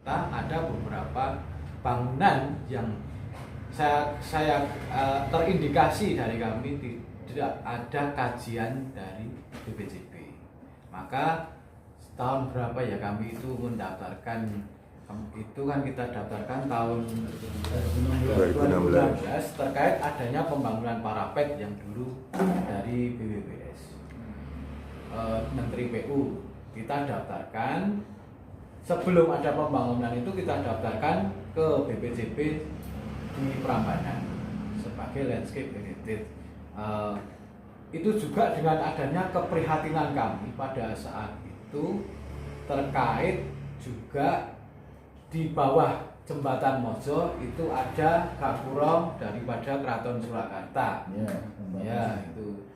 ada beberapa bangunan yang saya terindikasi dari kami tidak ada kajian dari BPJB. Maka tahun berapa ya kami itu mendaftarkan, itu kan kita daftarkan tahun 2016 terkait adanya pembangunan parapet yang dulu dari BPBS, Menteri PU. Kita daftarkan. Sebelum ada pembangunan itu kita daftarkan ke BPJB di Prambanan sebagai landscape heritage. Itu juga dengan adanya keprihatinan kami pada saat itu terkait juga di bawah jembatan Mojo itu ada gapura daripada Keraton Surakarta. Ya itu.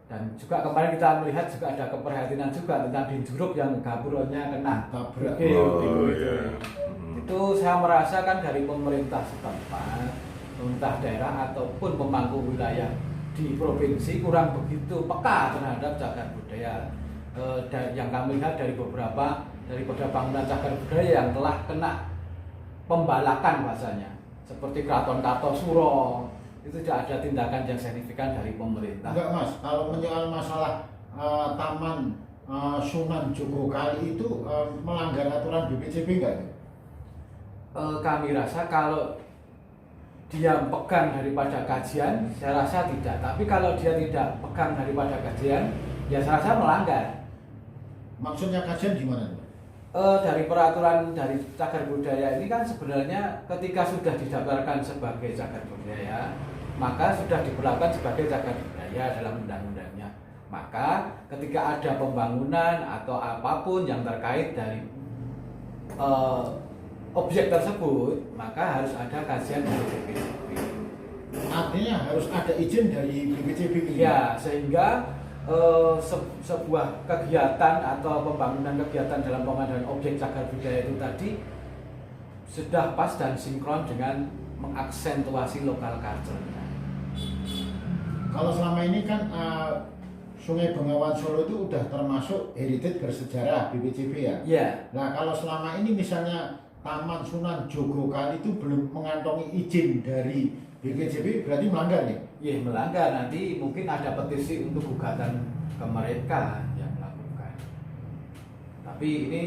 Dan juga kemarin kita melihat juga ada keprihatinan juga tentang di Juruk yang gapuranya kena tabrak. Itu saya merasakan dari pemerintah setempat, pemerintah daerah ataupun pemangku wilayah di provinsi kurang begitu peka terhadap cagar budaya. Yang kami lihat dari beberapa daripada bangunan cagar budaya yang telah kena pembalakan bahasanya, seperti Keraton Kartosuro. Itu tidak ada tindakan yang signifikan dari pemerintah. Enggak Mas, kalau menyoal masalah Taman Sunan Jogokali itu melanggar aturan BPJB enggak? Kami rasa kalau dia pegang daripada kajian, saya rasa tidak. Tapi kalau dia tidak pegang daripada kajian, ya saya rasa melanggar. Maksudnya kajian gimana? Dari peraturan dari cagar budaya ini kan sebenarnya ketika sudah didaftarkan sebagai cagar budaya, maka sudah diperlakukan sebagai cagar budaya dalam undang-undangnya. Maka ketika ada pembangunan atau apapun yang terkait dari objek tersebut, maka harus ada kajian dari BPJB. Artinya harus ada izin dari BPJB. Ya, sehingga sebuah kegiatan atau pembangunan kegiatan dalam pengadaan objek cagar budaya itu tadi sudah pas dan sinkron dengan mengaksentuasi lokal culture-nya. Kalau selama ini kan Sungai Bengawan Solo itu udah termasuk heritage bersejarah BPJB ya? Iya. Nah kalau selama ini misalnya Taman Sunan Jogokali itu belum mengantongi izin dari BPJB, berarti melanggar nih? Iya melanggar, nanti mungkin ada petisi untuk gugatan ke mereka yang melakukan. Tapi ini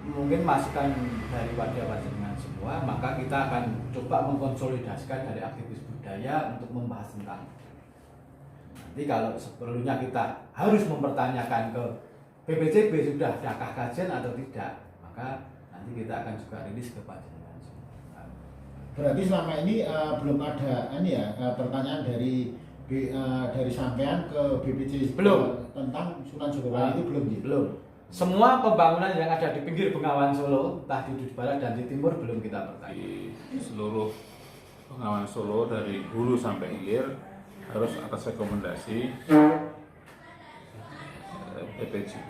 mungkin masukan daripada panjenengan semua, maka kita akan coba mengkonsolidasikan dari aktivis budaya untuk membahas tentang. Nanti kalau seperlunya kita harus mempertanyakan ke BPJB sudah adakah kajian atau tidak, maka nanti kita akan juga rilis ke panjenengan. Berarti selama ini belum ada pertanyaan dari sampean ke BPJB tentang Sunan Jogokali itu belum? Belum. Semua pembangunan yang ada di pinggir Bengawan Solo, entah di barat dan di timur belum kita pertanyakan. Di seluruh Bengawan Solo dari hulu sampai hilir harus atas rekomendasi BPJB.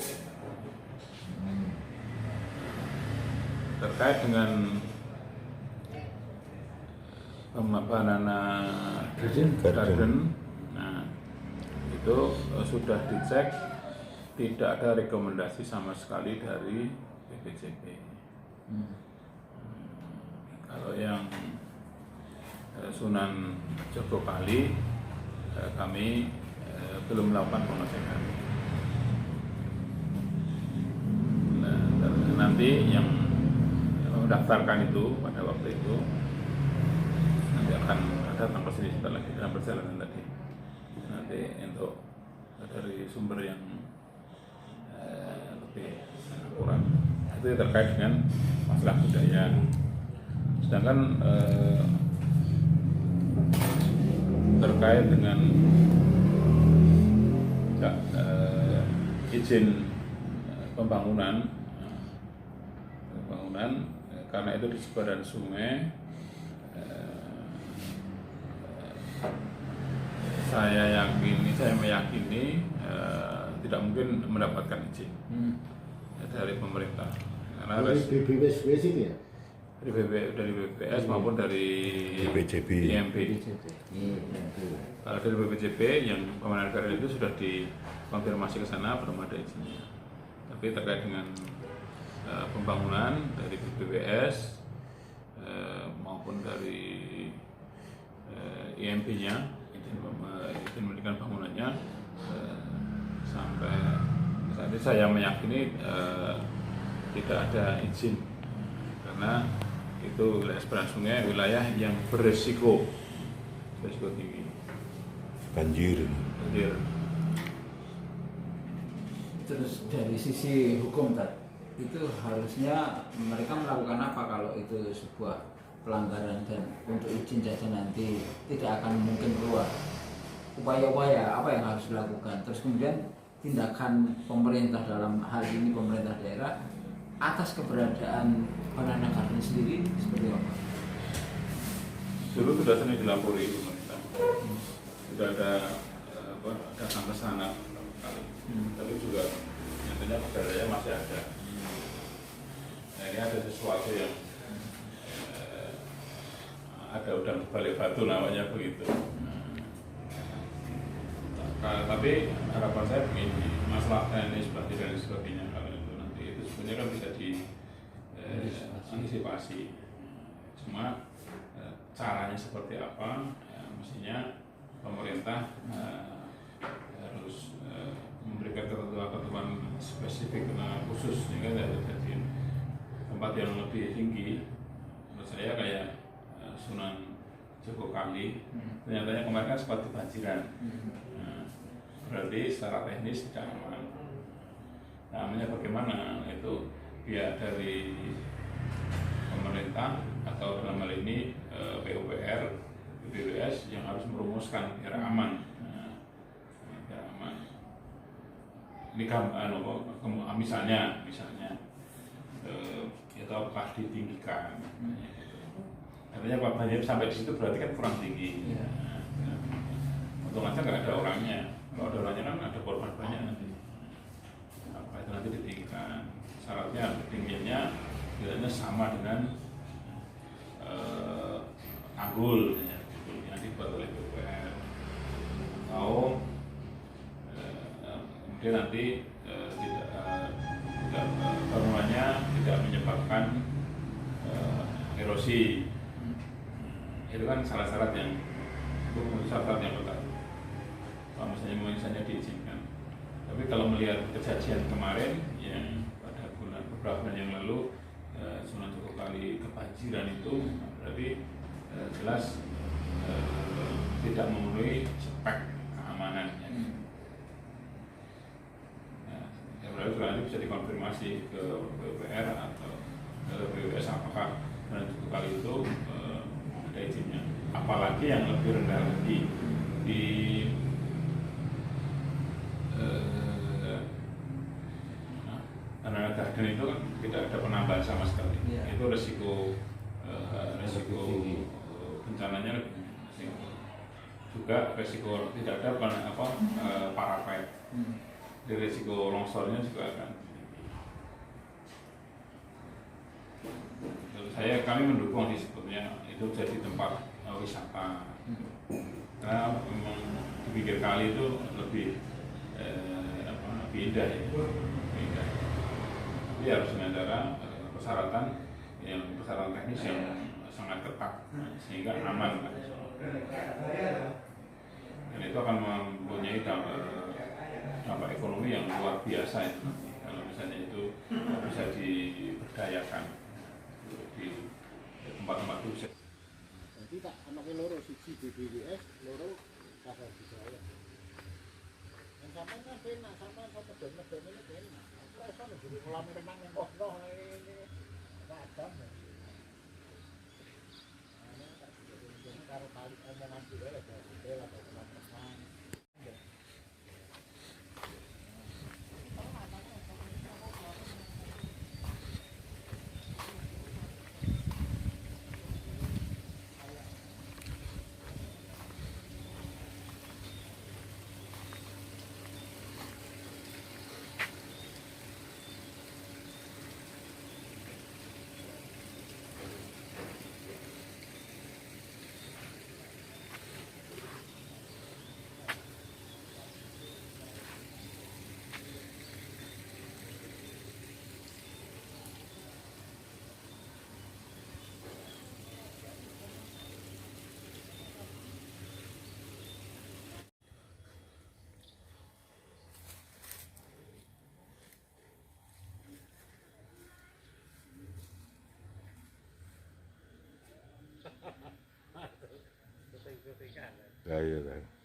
Terkait dengan Banana Garden, nah itu sudah dicek, tidak ada rekomendasi sama sekali dari BPJB. Kalau yang Sunan Jogokali kami belum melakukan pengecekan. Nah, nanti yang mendaftarkan itu pada waktu itu nanti akan datang ke sini sebentar lagi dalam perjalanan tadi. Nanti untuk dari sumber yang lebih akurat. Itu terkait dengan masalah budaya. Sedangkan terkait dengan izin pembangunan karena itu di sepadan sungai, saya meyakini tidak mungkin mendapatkan izin dari pemerintah. Karena dari BPBS itu ya? Dari BPBS maupun dari BPJB. IMB. Kalau dari BPJB yang pembangunan karya itu sudah dikonfirmasi ke sana belum ada izinnya. Tapi terkait dengan pembangunan dari BPWS maupun dari IMB-nya, izin mendirikan bangunannya, sampai saat ini saya meyakini tidak ada izin, karena itu wilayah seberang sungai, wilayah yang beresiko tinggi. Banjir. Terus dari sisi hukum itu harusnya mereka melakukan apa kalau itu sebuah pelanggaran, dan untuk izin saja nanti tidak akan mungkin keluar. Upaya-upaya apa yang harus dilakukan? Terus kemudian tindakan pemerintah dalam hal ini, pemerintah daerah atas keberadaan Banana Garden sendiri seperti apa? Dulu sudah sering dilapori pemerintah, sudah ada datang ke sana kali, tapi juga nyatanya keberadaannya masih ada. Nah, ini ada sesuatu yang ada udang balik batu namanya begitu. Tapi harapan saya begini, masalah teknis, banjir dan sebagainya kalau itu nanti itu sebenarnya kan bisa diantisipasi. Cuma caranya seperti apa, ya, mestinya pemerintah harus memberikan ketentuan spesifik khusus, sehingga jadi tempat yang lebih tinggi. Menurut saya kayak Sunan Jogokali, ternyata kemarin kan sempat kebanjiran. Berarti secara teknis tidak aman. Namanya bagaimana itu pihak dari pemerintah atau dalam hal ini PUPR, BPWS yang harus merumuskan biar aman. Biar aman. Ini misalnya itu apakah ditinggikan? Artinya Pak Banjir sampai di situ berarti kan kurang tinggi. Untung aja nggak ada orangnya. Kalau ada orangnya kan ada korban banyak nanti. Apa itu nanti ditinggikan? Syaratnya ketinggiannya tidaknya sama dengan tanggul yang dibuat oleh BPR. Atau kemudian nanti bangunannya tidak menyebabkan erosi. Itu kan salah syarat yang betul. Kalau misalnya diizinkan. Tapi kalau melihat kejadian kemarin yang pada beberapa bulan yang lalu Sunan Jogokali kebanjiran itu, berarti jelas tidak memenuhi spek keamanan. Berarti nanti bisa dikonfirmasi ke BPR atau ke BPWS apakah Sunan Jogokali itu ada izinnya. Apalagi yang lebih rendah lagi di Banana Garden itu kan tidak ada penambahan sama sekali. Itu resiko bencananya lebih tinggi. Juga resiko tidak ada parapet. Jadi resiko longsornya juga akan tinggi. Kami mendukung sebetulnya itu jadi tempat wisata. Karena memang di pinggir kali itu lebih indah ya. Tapi harus dengan cara persyaratan teknis yang sangat ketat sehingga aman. Dan itu akan mempunyai dampak ekonomi yang luar biasa itu. Kalau misalnya itu bisa diberdayakan di tempat-tempat itu. Jadi tak anaknya loro siji BPWS, loro Kasar Budaya. Yang sampai kan penak, sampai satu medon ini penak. Rasa menjadi kolam renang yang kokoh ini kadang. Karo kali omongan juga ada hotel atau kolam renang. Lah iya, Tat.